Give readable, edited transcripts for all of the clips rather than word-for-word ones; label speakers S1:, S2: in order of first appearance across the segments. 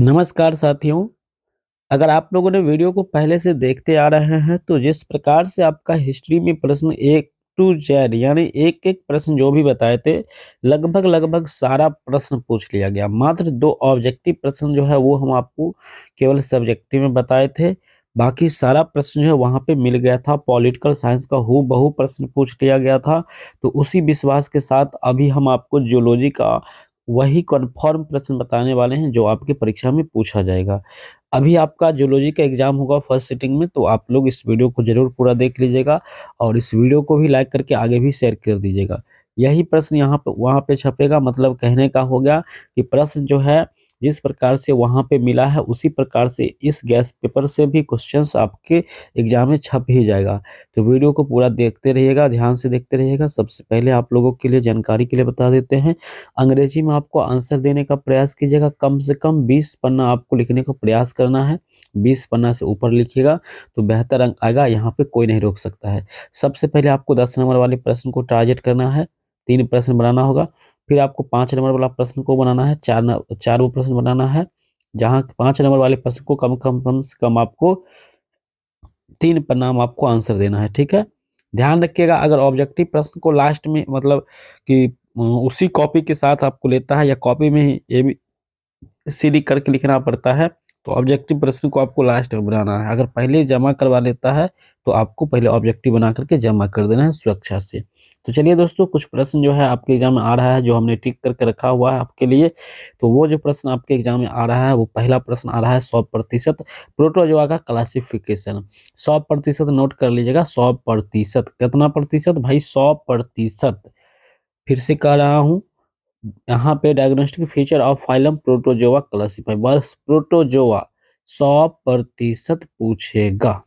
S1: नमस्कार साथियों, अगर आप लोगों ने वीडियो को पहले से देखते आ रहे हैं तो जिस प्रकार से आपका हिस्ट्री में प्रश्न ए टू जेड यानी एक-एक प्रश्न जो भी बताए थे, लगभग सारा प्रश्न पूछ लिया गया। मात्र 2 ऑब्जेक्टिव प्रश्न जो है वो हम आपको केवल सब्जेक्टिव में बताए थे। बाकी सारा प्रश्न जो है वहाँ पे मिल गया था। पॉलिटिकल साइंस का हूबहू प्रश्न पूछ लिया गया था। तो उसी विश्वास के साथ अभी हम आपको ज़ूलॉजी का वही कन्फर्म प्रश्न बताने वाले हैं जो आपकी परीक्षा में पूछा जाएगा। अभी आपका ज़ूलॉजी का एग्ज़ाम होगा फर्स्ट सिटिंग में, तो आप लोग इस वीडियो को ज़रूर पूरा देख लीजिएगा और इस वीडियो को भी लाइक करके आगे भी शेयर कर दीजिएगा। यही प्रश्न यहाँ पे वहाँ पे छपेगा, मतलब कहने का हो गया कि प्रश्न जो है जिस प्रकार से वहाँ पे मिला है उसी प्रकार से इस गैस पेपर से भी क्वेश्चंस आपके एग्ज़ाम में छप ही जाएगा। तो वीडियो को पूरा देखते रहिएगा, ध्यान से देखते रहिएगा। सबसे पहले आप लोगों के लिए जानकारी के लिए बता देते हैं, अंग्रेजी में आपको आंसर देने का प्रयास कीजिएगा। कम से कम 20 पन्ना आपको लिखने का प्रयास करना है। 20 पन्ना से ऊपर लिखिएगा तो बेहतर अंक आएगा, यहाँ पे कोई नहीं रोक सकता है। सबसे पहले आपको 10 नंबर वाले प्रश्न को टारगेट करना है, 3 प्रश्न बनाना होगा। फिर आपको 5 नंबर वाला प्रश्न को बनाना है, 4 वो प्रश्न बनाना है, जहाँ 5 नंबर वाले प्रश्न को कम से कम आपको 3 पन्ना में आपको आंसर देना है, ठीक है? ध्यान रखिएगा, अगर ऑब्जेक्टिव प्रश्न को लास्ट में मतलब कि उसी कॉपी के साथ आपको लेता है या कॉपी में ही एबीसीडी करके लिखना पड़ता है, तो ऑब्जेक्टिव प्रश्न को आपको लास्ट में बनाना है। अगर पहले जमा करवा लेता है, तो आपको पहले ऑब्जेक्टिव बना करके जमा कर देना है सुरक्षा से। तो चलिए दोस्तों, कुछ प्रश्न जो है आपके एग्जाम में आ रहा है, जो हमने टिक करके रखा हुआ है आपके लिए। तो वो जो प्रश्न आपके एग्जाम में आ रहा है, वो पहला प्रश्न आ रहा है 100% प्रोटोजोआ का क्लासिफिकेशन। 100% नोट कर लीजिएगा, 100%। कितना प्रतिशत भाई? 100%। फिर से कह रहा हूँ, यहाँ पे diagnostic feature of phylum protozoa classify, बस प्रोटोजोआ 100% पूछेगा।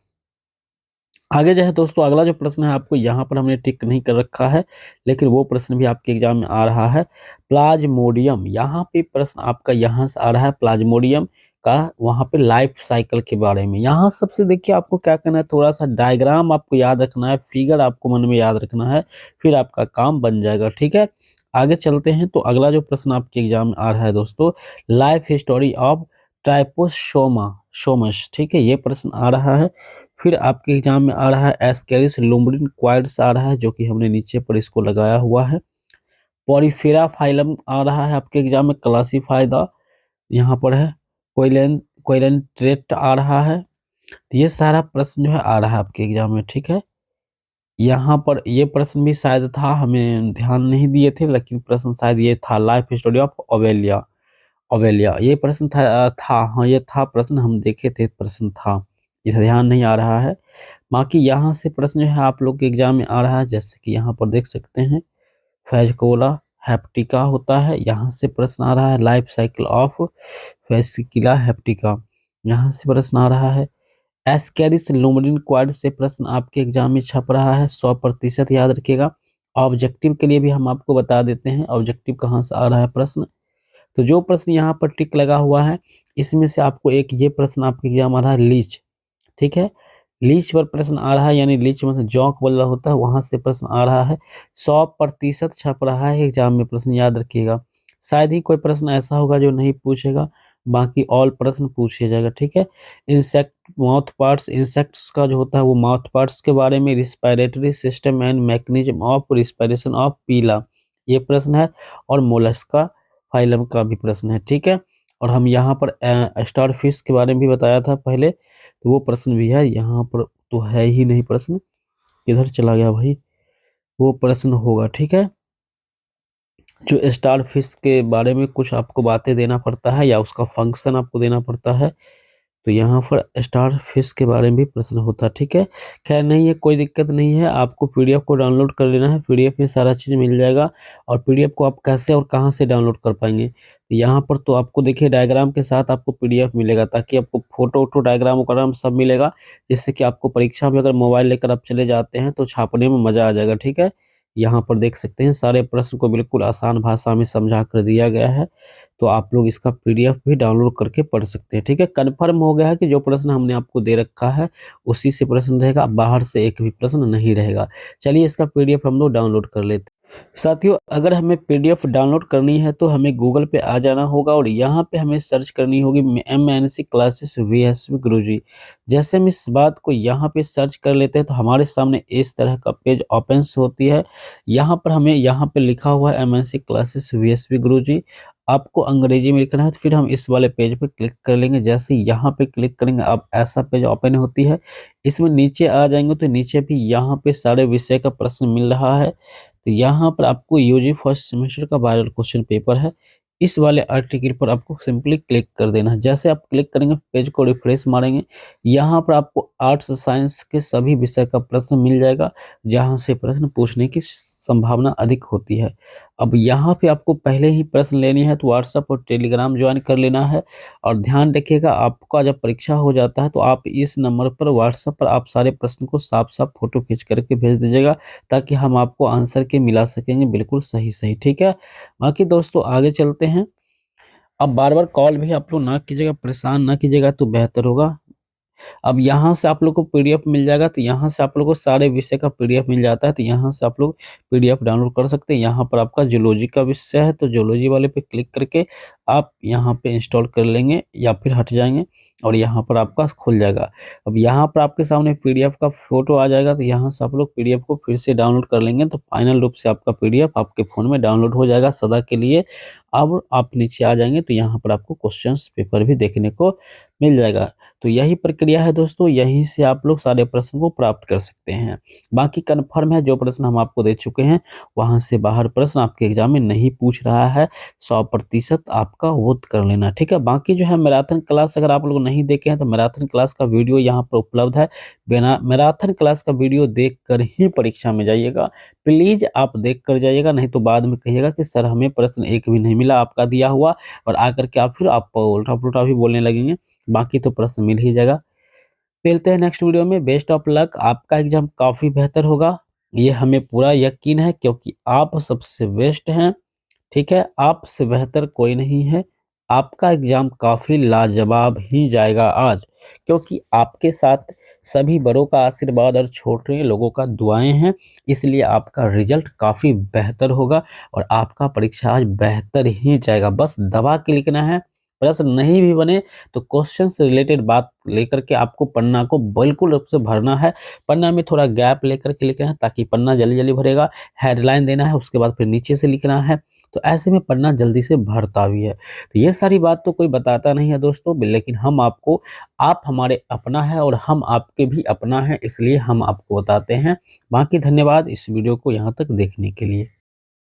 S1: आगे जो है दोस्तों, अगला जो प्रश्न है आपको यहाँ पर हमने टिक नहीं कर रखा है, लेकिन वो प्रश्न भी आपके एग्जाम में आ रहा है। प्लाज्मोडियम, यहाँ पे प्रश्न आपका यहाँ से आ रहा है प्लाज्मोडियम का, वहाँ पे लाइफ साइकिल के बारे में। यहाँ सबसे देखिए आपको क्या करना है, थोड़ा सा डायग्राम आपको याद रखना है, फिगर आपको मन में याद रखना है, फिर आपका काम बन जाएगा, ठीक है? आगे चलते हैं, तो अगला जो प्रश्न आपके एग्जाम में आ रहा है दोस्तों, लाइफ हिस्टोरी ऑफ ट्राइपोसोमा सोमस, ठीक है? ये प्रश्न आ रहा है। फिर आपके एग्जाम में आ रहा है एस्केरिस लुम्ब्रिन क्वाड्स आ रहा है, जो कि हमने नीचे पर इसको लगाया हुआ है। पॉरीफेरा फाइलम आ रहा है आपके एग्जाम में, क्लासीफाई द, यहाँ पर है कोइलन ट्रेट आ रहा है। तो ये सारा प्रश्न जो है आ रहा है आपके एग्जाम में, ठीक है? यहाँ पर ये प्रश्न भी शायद था, हमें ध्यान नहीं दिए थे, लेकिन प्रश्न शायद ये था, लाइफ हिस्टोरी ऑफ ओवेलिया। ओवेलिया ये प्रश्न था, हाँ ये था प्रश्न, हम देखे थे प्रश्न था, इसे ध्यान नहीं आ रहा है। बाकी यहाँ से प्रश्न जो है आप लोग के एग्जाम में आ रहा है, जैसे कि यहाँ पर देख सकते हैं, फैजिकोला हेप्टिका होता है, यहाँ से प्रश्न आ रहा है लाइफ साइकिल ऑफ फैसिकिला हेप्टिका, यहाँ से प्रश्न आ रहा है। एस्केरिस लुम्ब्रिन क्वाड से प्रश्न आपके एग्जाम में छप रहा है, 100% याद रखिएगा। ऑब्जेक्टिव के लिए भी हम आपको बता देते हैं ऑब्जेक्टिव कहाँ से आ रहा है प्रश्न। तो जो प्रश्न यहाँ पर टिक लगा हुआ है, इसमें से आपको एक ये प्रश्न आपके एग्जाम आ रहा है, लीच, ठीक है? लीच पर प्रश्न आ रहा है, यानी लीच मतलब जौक वाला होता है, वहां से प्रश्न आ रहा है। 100% छप रहा है एग्जाम में प्रश्न, याद रखिएगा। शायद ही कोई प्रश्न ऐसा होगा जो नहीं पूछेगा, बाकी ऑल प्रश्न पूछे जाएगा, ठीक है? इंसेक्ट माउथ पार्ट्स, इंसेक्ट्स का जो होता है वो माउथ पार्ट्स के बारे में, respiratory system and mechanism of respiration of पीला, ये प्रश्न है। और मोलस्का फाइलम का भी प्रश्न है, ठीक है? और हम यहाँ पर स्टार फिश के बारे में भी बताया था पहले, तो वो प्रश्न भी है। यहाँ पर तो है ही नहीं प्रश्न, किधर चला गया भाई? वो प्रश्न होगा, ठीक है? जो स्टार फिश के बारे में कुछ आपको बातें देना पड़ता है या उसका फंक्शन आपको देना पड़ता है, तो यहाँ पर स्टार फिश के बारे में भी प्रश्न होता है, ठीक है? खैर नहीं है, कोई दिक्कत नहीं है, आपको पीडीएफ को डाउनलोड कर लेना है, पीडीएफ में सारा चीज़ मिल जाएगा। और पीडीएफ को आप कैसे और कहाँ से डाउनलोड कर पाएंगे? तो यहाँ पर तो आपको देखिए डायग्राम के साथ आपको पीडीएफ मिलेगा, ताकि आपको फोटो वोटो डायग्राम वगैरह सब मिलेगा, जिससे कि आपको परीक्षा में अगर मोबाइल लेकर आप चले जाते हैं तो छापने में मज़ा आ जाएगा, ठीक है? यहाँ पर देख सकते हैं सारे प्रश्न को बिल्कुल आसान भाषा में समझा कर दिया गया है, तो आप लोग इसका पीडीएफ भी डाउनलोड करके पढ़ सकते हैं, ठीक है? कन्फर्म हो गया है कि जो प्रश्न हमने आपको दे रखा है उसी से प्रश्न रहेगा, बाहर से एक भी प्रश्न नहीं रहेगा। चलिए इसका पीडीएफ हम लोग डाउनलोड कर लेते हैं। साथियों, अगर हमें पीडीएफ डाउनलोड करनी है तो हमें गूगल पे आ जाना होगा और यहाँ पे हमें सर्च करनी होगी एमएनसी क्लासेस वीएसवी गुरुजी। जैसे हम इस बात को यहाँ पे सर्च कर लेते हैं तो हमारे सामने इस तरह का पेज ओपन्स होती है। यहाँ पर हमें यहाँ पे लिखा हुआ है एमएनसी क्लासेस वीएसवी गुरुजी। आपको अंग्रेजी में लिखना है तो फिर हम इस वाले पेज पे क्लिक कर लेंगे। जैसे ही यहाँ पे क्लिक करेंगे अब ऐसा पेज ओपन होती है। इसमें नीचे आ जाएंगे तो नीचे भी यहाँ पे सारे विषय का प्रश्न मिल रहा है। तो यहाँ पर आपको यूजी फर्स्ट सेमेस्टर का वायरल क्वेश्चन पेपर है। इस वाले आर्टिकल पर आपको सिंपली क्लिक कर देना है। जैसे आप क्लिक करेंगे पेज को रिफ्रेश मारेंगे, यहाँ पर आपको आर्ट्स साइंस के सभी विषय का प्रश्न मिल जाएगा, जहाँ से प्रश्न पूछने की संभावना अधिक होती है। अब यहाँ पे आपको पहले ही प्रश्न लेनी है तो व्हाट्सएप और टेलीग्राम ज्वाइन कर लेना है। और ध्यान रखिएगा, आपका जब परीक्षा हो जाता है तो आप इस नंबर पर व्हाट्सएप पर आप सारे प्रश्न को साफ साफ फोटो खींच करके भेज दीजिएगा, ताकि हम आपको आंसर के मिला सकेंगे बिल्कुल सही सही, ठीक है। बाकी दोस्तों आगे चलते हैं। अब बार बार कॉल भी आप लोग ना कीजिएगा, परेशान ना कीजिएगा तो बेहतर होगा। अब यहाँ से आप लोग को पीडीएफ मिल जाएगा, तो यहाँ से आप लोग को सारे विषय का पीडीएफ मिल जाता है, तो यहाँ से आप लोग पीडीएफ डाउनलोड कर सकते हैं। यहाँ पर आपका जूलॉजी का विषय है तो जूलॉजी वाले पे क्लिक करके आप यहाँ पे इंस्टॉल कर लेंगे या फिर हट जाएंगे और यहाँ पर आपका खुल जाएगा। अब यहाँ पर आपके सामने पीडीएफ का फोटो आ जाएगा, तो यहाँ से आप लोग पीडीएफ को फिर से डाउनलोड कर लेंगे तो फाइनल रूप से आपका पीडीएफ आपके फ़ोन में डाउनलोड हो जाएगा सदा के लिए। अब आप नीचे आ जाएंगे तो यहाँ पर आपको क्वेश्चंस पेपर भी देखने को मिल जाएगा। तो यही प्रक्रिया है दोस्तों, यहीं से आप लोग सारे प्रश्न को प्राप्त कर सकते हैं। बाकी कन्फर्म है, जो प्रश्न हम आपको दे चुके हैं वहां से बाहर प्रश्न आपके एग्जाम में नहीं पूछ रहा है। 100% आपका वो कर लेना, ठीक है। बाकी जो है मैराथन क्लास अगर आप लोग नहीं देखे हैं तो मैराथन क्लास का वीडियो यहाँ पर उपलब्ध है। बिना मैराथन क्लास का वीडियो देख कर ही परीक्षा में जाइएगा, प्लीज आप देख कर जाइएगा, नहीं तो बाद में कहिएगा कि सर हमें प्रश्न एक भी नहीं मिला आपका दिया हुआ, और आकर के आप फिर आप उल्टा पुल्टा भी बोलने लगेंगे। बाकी तो प्रश्न मिल ही जाएगा। मिलते हैं नेक्स्ट वीडियो में। बेस्ट ऑफ लक, आपका एग्जाम काफ़ी बेहतर होगा, ये हमें पूरा यकीन है, क्योंकि आप सबसे बेस्ट हैं, ठीक है। आपसे बेहतर कोई नहीं है। आपका एग्जाम काफ़ी लाजवाब ही जाएगा आज, क्योंकि आपके साथ सभी बड़ों का आशीर्वाद और छोटे लोगों का दुआएं हैं, इसलिए आपका रिजल्ट काफ़ी बेहतर होगा और आपका परीक्षा आज बेहतर ही जाएगा। बस दबा के लिखना है, प्रश्न नहीं भी बने तो क्वेश्चन से रिलेटेड बात लेकर के आपको पन्ना को बिल्कुल रूप से भरना है। पन्ना में थोड़ा गैप लेकर के लिखना है, ताकि पन्ना जल्दी जल्दी भरेगा। हेडलाइन देना है, उसके बाद फिर नीचे से लिखना है, तो ऐसे में पन्ना जल्दी से भरता भी है। तो ये सारी बात तो कोई बताता नहीं है दोस्तों, लेकिन हम आपको, आप हमारे अपना है और हम आपके भी अपना है, इसलिए हम आपको बताते हैं। बाकी धन्यवाद इस वीडियो को यहाँ तक देखने के लिए।